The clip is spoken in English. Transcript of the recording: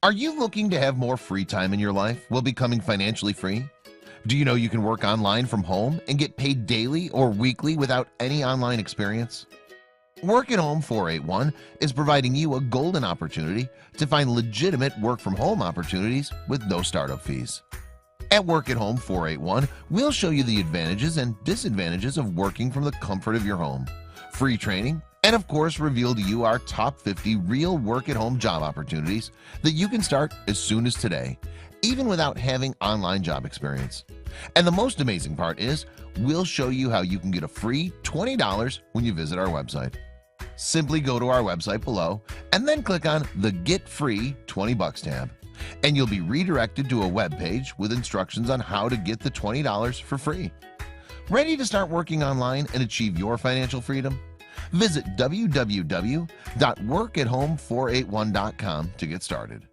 Are you looking to have more free time in your life while becoming financially free? Do you know you can work online from home and get paid daily or weekly without any online experience? Work at Home 481 is providing you a golden opportunity to find legitimate work from home opportunities with no startup fees. At Work at Home 481, we'll show you the advantages and disadvantages of working from the comfort of your home, free training, and of course reveal to you our top 50 real work-at-home job opportunities that you can start as soon as today, even without having online job experience. And the most amazing part is we'll show you how you can get a free $20 when you visit our website. Simply go to our website below and then click on the Get Free $20 tab, and you'll be redirected to a web page with instructions on how to get the $20 for free. Ready to start working online and achieve your financial freedom? Visit www.workathome481.com to get started.